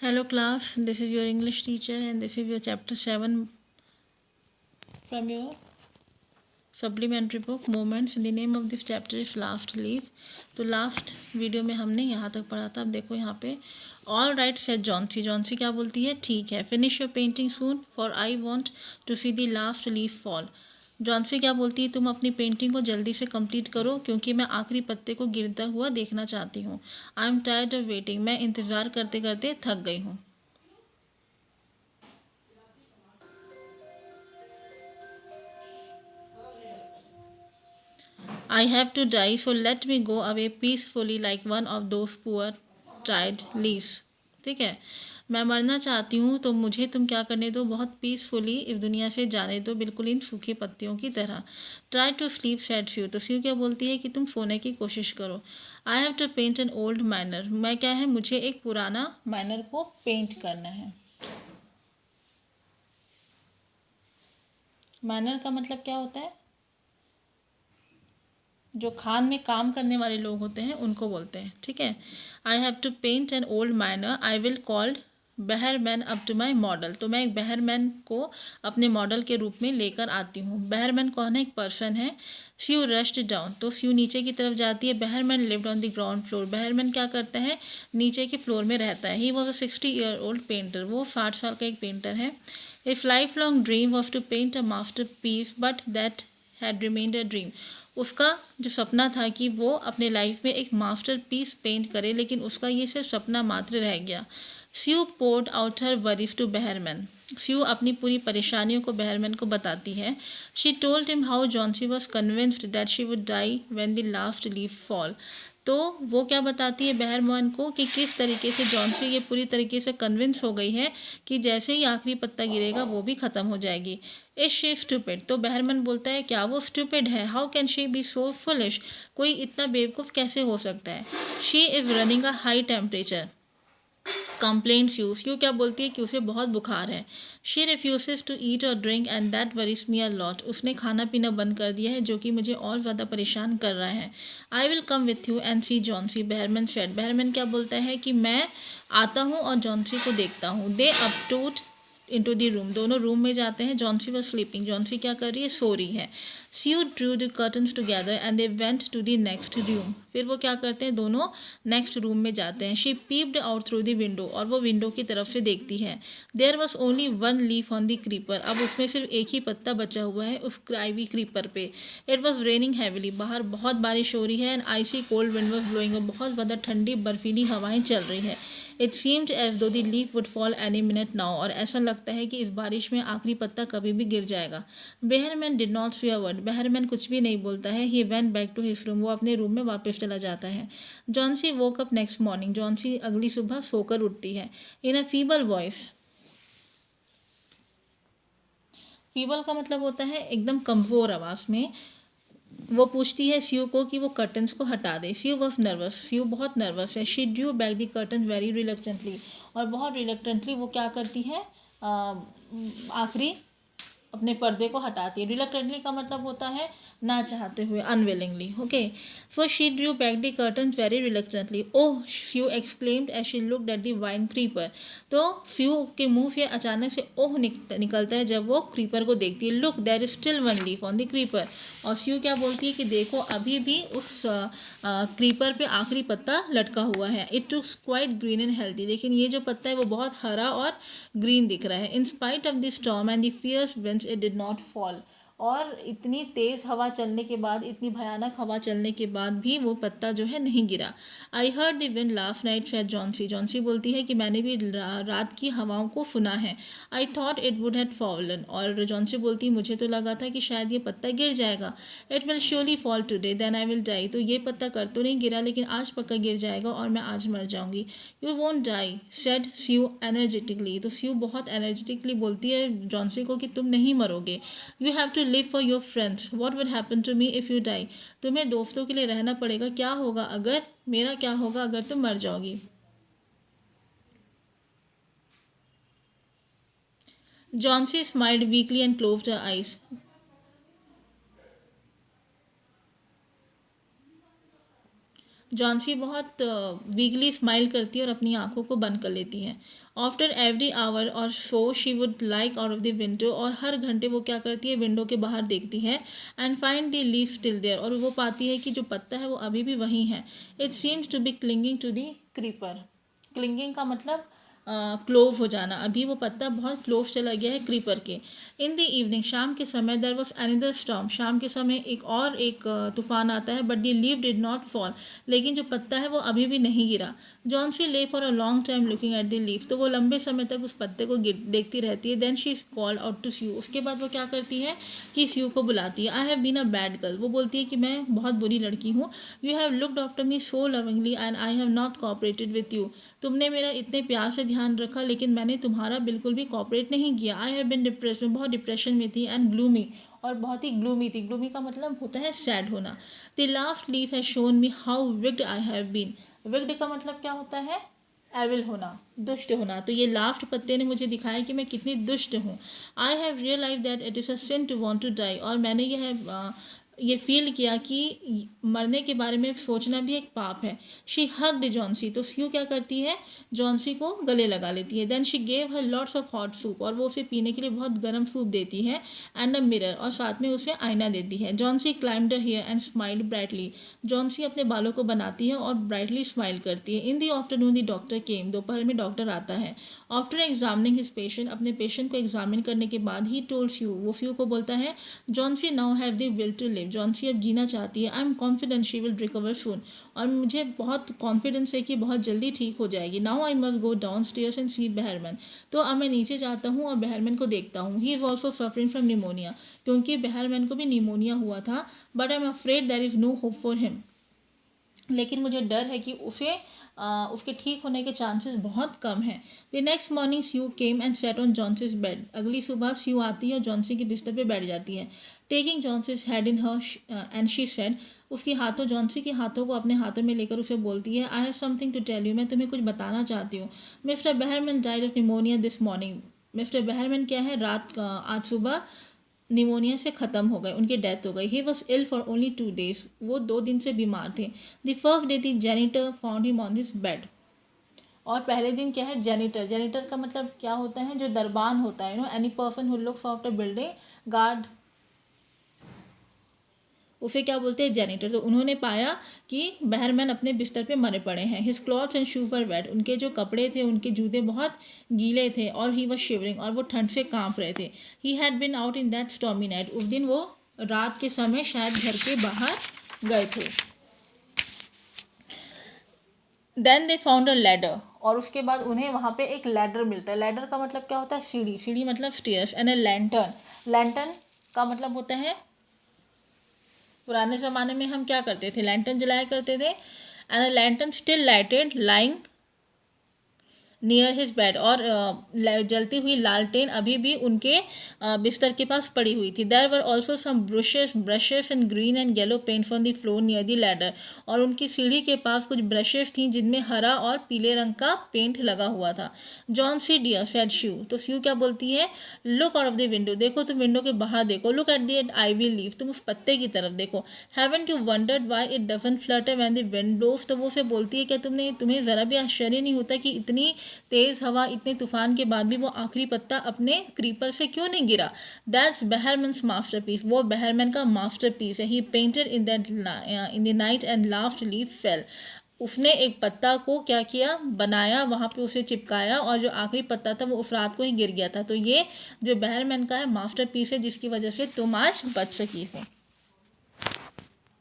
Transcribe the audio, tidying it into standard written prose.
Hello class, this is your English teacher and this is your chapter 7 from your supplementary book Moments. The name of this chapter is Last Leaf. तो last video में हमने यहाँ तक पढ़ा था। अब देखो यहाँ पे all right said Johnsy. Johnsy क्या बोलती है? ठीक है। Finish your painting soon for I want to see the last leaf fall. Johnsy क्या बोलती है? तुम अपनी पेंटिंग को जल्दी से कंप्लीट करो क्योंकि मैं आखिरी पत्ते को गिरता हुआ देखना चाहती हूँ। I am tired of waiting. मैं इंतज़ार करते करते थक गई हूँ। I have to die, so let me go away peacefully like one of those poor dried leaves. ठीक है, मैं मरना चाहती हूँ तो मुझे तुम क्या करने दो? बहुत पीसफुली इस दुनिया से जाने दो, बिल्कुल इन सूखे पत्तियों की तरह। Try to sleep said Sue. तो फ्यू क्या बोलती है कि तुम सोने की कोशिश करो। I have to paint an old miner. मैं क्या है, मुझे एक पुराना माइनर को पेंट करना है। माइनर का मतलब क्या होता है? जो खान में काम करने वाले लोग होते हैं उनको बोलते हैं। ठीक है। I have to paint an old miner. I will called Behrman up to my model. तो मैं एक बहरमैन को अपने मॉडल के रूप में लेकर आती हूँ। बहरमैन कौन है? एक पर्सन है। Sue rushed down. तो फ्यू नीचे की तरफ जाती है। Behrman lived on the ground floor. Behrman क्या करता है? नीचे के फ्लोर में रहता है। He was a 60-year-old painter. वो 60 साल का एक पेंटर है। His lifelong dream was to paint a masterpiece but that had remained a dream. उसका जो सपना था कि वो अपने लाइफ में एक मास्टरपीस पेंट करे, लेकिन उसका ये सिर्फ सपना मात्र रह गया। Sue poured out her worries to Behrman. Sue अपनी पूरी परेशानियों को बहरमैन को बताती है। She told him how Johnsy was convinced that she would die when the last leaf fall. तो वो क्या बताती है बहरमैन को कि किस तरीके से जॉन्सी ये पूरी तरीके से कन्विंस हो गई है कि जैसे ही आखिरी पत्ता गिरेगा वो भी ख़त्म हो जाएगी। Is she stupid? तो बहरमैन बोलता है क्या वो स्टूपिड है? How can she be so foolish? कोई इतना बेवकूफ़ कैसे हो सकता है? She is running a high temperature. Complaint few. Few क्या बोलती है कि उसे बहुत बुखार है। शी रिफ्यूजेज टू ईट और drink and that worries me a lot. उसने खाना पीना बंद कर दिया है जो कि मुझे और ज़्यादा परेशान कर रहा है। I will come with you and see Johnsy. Behrman said. Behrman क्या बोलता है कि मैं आता हूँ और जॉन्सी को देखता हूँ। दे अपटूट इनटू द रूम। दोनों रूम में जाते हैं। Johnsy was sleeping. जॉन्सी क्या कर रही है? सो रही है। Sue drew the curtains together and they went to the next room. फिर वो क्या करते हैं? दोनों नेक्स्ट रूम में जाते हैं। She peeped out through the window. और वो विंडो की तरफ से देखती है। There was only one leaf on the creeper. अब उसमें सिर्फ एक ही पत्ता बचा हुआ है उस आइवी क्रीपर पे। It was raining heavily. बाहर बहुत बारिश हो रही है and icy cold wind was blowing. और बहुत ज़्यादा ठंडी बर्फीली हवाएं चल रही है। It seemed as though the leaf would fall any minute now. और ऐसा लगता है कि इस बारिश में आखिरी पत्ता कभी भी गिर जाएगा। बहरमैन डिड नॉट से अ वर्ड। बहरमैन कुछ भी नहीं बोलता है। He went back to his room. वो अपने रूम में वापस चला जाता है। Johnsy woke up next morning. Johnsy अगली सुबह सोकर उठती है। In a feeble voice. Feeble का मतलब होता है एकदम कमज़ोर आवाज़ में। वो पूछती है फ्यू को कि वो कर्टन्स को हटा दे। Sue was nervous. फ्यू बहुत नर्वस है। She drew back the curtain very reluctantly. और बहुत रिलक्टेंटली वो क्या करती है? आखिरी अपने पर्दे को हटाती है। रिलक्टेंटली का मतलब होता है ना चाहते हुए, unwillingly. Okay. So she drew back the curtains very reluctantly. Oh, Sue exclaimed as she looked at the vine creeper. तो फ्यू के मुंह से अचानक से ओह निकलता है जब वो क्रीपर को देखती है। Look, there is still one leaf on the creeper. और फ्यू क्या बोलती है कि देखो अभी भी उस क्रीपर पे आखिरी पत्ता लटका हुआ है। It looks quite green and healthy. लेकिन ये जो पत्ता है वो बहुत हरा और ग्रीन दिख रहा है। In spite of the storm and the fierce winds it did not fall. और इतनी तेज़ हवा चलने के बाद, इतनी भयानक हवा चलने के बाद भी वो पत्ता जो है नहीं गिरा। I heard the wind last night said Johnsy. Johnsy बोलती है कि मैंने भी रात की हवाओं को सुना है। I thought it would had fallen. और जॉन्सी बोलती मुझे तो लगा था कि शायद ये पत्ता गिर जाएगा। It will surely fall today then I will die. तो ये पत्ता कर तो नहीं गिरा लेकिन आज पक्का गिर जाएगा और मैं आज मर जाऊंगी। You won't die said Sue energetically. तो फ्यू बहुत एनर्जेटिकली बोलती है जॉन्सी को कि तुम नहीं मरोगे। You have to live for your friends. What would happen to me if you die. तुम्हें दोस्तों के लिए रहना पड़ेगा। क्या होगा अगर, मेरा क्या होगा अगर तुम मर जाओगी। Johnsy smiled weekly and closed her eyes. Johnsy बहुत वीकली स्माइल करती है और अपनी आंखों को बंद कर लेती है। आफ्टर एवरी आवर और so she would like out of the window, और हर घंटे वो क्या करती है, विंडो के बाहर देखती है। And find the leaf still there, और वो पाती है कि जो पत्ता है वो अभी भी वहीं है। It seems to be clinging to the creeper. Clinging का मतलब क्लोव हो जाना। अभी वो पत्ता बहुत क्लोव चला गया है क्रीपर के। इन द इवनिंग, शाम के समय, देयर वॉज अनदर स्टॉर्म, शाम के समय एक तूफान आता है। But the leave did not fall, लेकिन जो पत्ता है वो अभी भी नहीं गिरा। जॉन्सी ले for a long time looking at the leaf, तो वो लंबे समय तक उस पत्ते को देखती रहती है। Then she is called out to Sue, उसके बाद वो क्या करती है कि स्यू को बुलाती है। I have been a bad girl, वो बोलती है कि मैं बहुत बुरी लड़की हूँ। You have looked after me so lovingly and I have not cooperated with you, तुमने मेरा इतने प्यार से ध्यान रखा लेकिन मैंने तुम्हारा बिल्कुल भी कोऑपरेट नहीं किया। आई हैव बिन डिप्रेस, में बहुत डिप्रेशन में थी, एंड ग्लूमी, और बहुत ही ग्लूमी थी। ग्लूमी का मतलब होता है सैड होना। The last leaf has shown me how wicked I have been, wicked का मतलब क्या होता है, एविल होना, दुष्ट होना। तो ये लास्ट पत्ते ने मुझे दिखाया कि मैं कितनी दुष्ट हूँ। I have realise that it is a sin to want to die, और मैंने ये फील किया कि मरने के बारे में सोचना भी एक पाप है। शी हग्ड जॉन्सी, तो स्यू क्या करती है, जॉन्सी को गले लगा लेती है। Then she gave her lots of hot soup, और वो उसे पीने के लिए बहुत गर्म सूप देती है। एंड अ मिरर, और साथ में उसे आईना देती है। Johnsy climbed the hair and smiled brightly, Johnsy अपने बालों को बनाती है और ब्राइटली स्माइल करती है। In the afternoon the doctor केम, दोपहर में डॉक्टर आता है। आफ्टर एग्जामिनिंग हिज पेशेंट, अपने पेशेंट को एग्जामिन करने के बाद ही टोल्ड स्यू, वो स्यू को बोलता है, Johnsy now have the will to live, Johnsy अब जीना चाहती है। I am confident she will recover soon, और मुझे बहुत कॉन्फिडेंस है कि बहुत जल्दी ठीक हो जाएगी। Now I must go downstairs and see Behrman, तो अब मैं नीचे जाता हूँ और बहरमैन को देखता हूँ। He is also suffering from pneumonia, क्योंकि बहरमैन को भी निमोनिया हुआ था। But I am afraid there is no hope for him, लेकिन मुझे डर है कि उसके ठीक होने के चांसेस बहुत कम हैं। The next morning Sue came and set on Johnsy's bed, अगली सुबह स्यू आती है और जॉन्सी के बिस्तर पे बैठ जाती है। Taking Johnsy's head in her and she said, उसकी हाथों, जॉन्सी के हाथों को अपने हाथों में लेकर उसे बोलती है, I have something to tell you, मैं तुम्हें कुछ बताना चाहती हूँ। Mr Behrman died of pneumonia this morning, Mr Behrman क्या है, आज सुबह निमोनिया से ख़त्म हो गए, उनकी डेथ हो गई। He was ill for only 2 days, वो 2 दिन से बीमार थे। The first day the janitor found him on this bed, और पहले दिन क्या है, जेनिटर, जेनिटर का मतलब क्या होता है, जो दरबान होता है, any person who looks after building guard, उसे क्या बोलते हैं, जेनिटर। तो उन्होंने पाया कि बहरमैन अपने बिस्तर पे मरे पड़े हैं। His clothes and shoes were wait, उनके जो कपड़े थे, उनके जूते बहुत गीले थे। और ही वॉज शिवरिंग, और वो ठंड से कांप रहे थे। He had been out in that stormy night, उस दिन वो रात के समय शायद घर के बाहर गए थे। Then they found a ladder, और उसके बाद उन्हें वहाँ पे एक लैडर मिलता है। लैडर का मतलब क्या होता है, सीढ़ी, सीढ़ी मतलब stairs. And a lantern, lantern का मतलब होता है, पुराने ज़माने में हम क्या करते थे, लैंटर्न जलाया करते थे। And a lantern still lighted lying near his bed, और जलती हुई लालटेन अभी भी उनके बिस्तर के पास पड़ी हुई थी। There were also some brushes and green and yellow paints on the floor near the ladder, और उनकी सीढ़ी के पास कुछ ब्रशेस थी जिनमें हरा और पीले रंग का पेंट लगा हुआ था। Johnsy dear said Sue, तो श्यू क्या बोलती है, look out of the window, देखो तुम विंडो के बाहर देखो। Look at the ivy leaf, तुम उस पत्ते की तरफ देखो। Haven't you wondered why it doesn't flutter when the wind blows, तो वो उसे बोलती है क्या तुम्हें ज़रा भी आश्चर्य नहीं होता कि इतनी तेज़ हवा, इतने तूफान के बाद भी वो आखिरी पत्ता अपने क्रीपर से क्यों नहीं गिरा। दैट्स बहरमैन्स मास्टरपीस, वो बहरमैन का मास्टरपीस है। He painted in the night and last leaf fell, उसने एक पत्ता को क्या किया, बनाया, वहाँ पे उसे चिपकाया, और जो आखिरी पत्ता था वो उस रात को ही गिर गया था। तो ये जो बहरमैन का है मास्टरपीस है, जिसकी वजह से तुम आज बच सकी हो।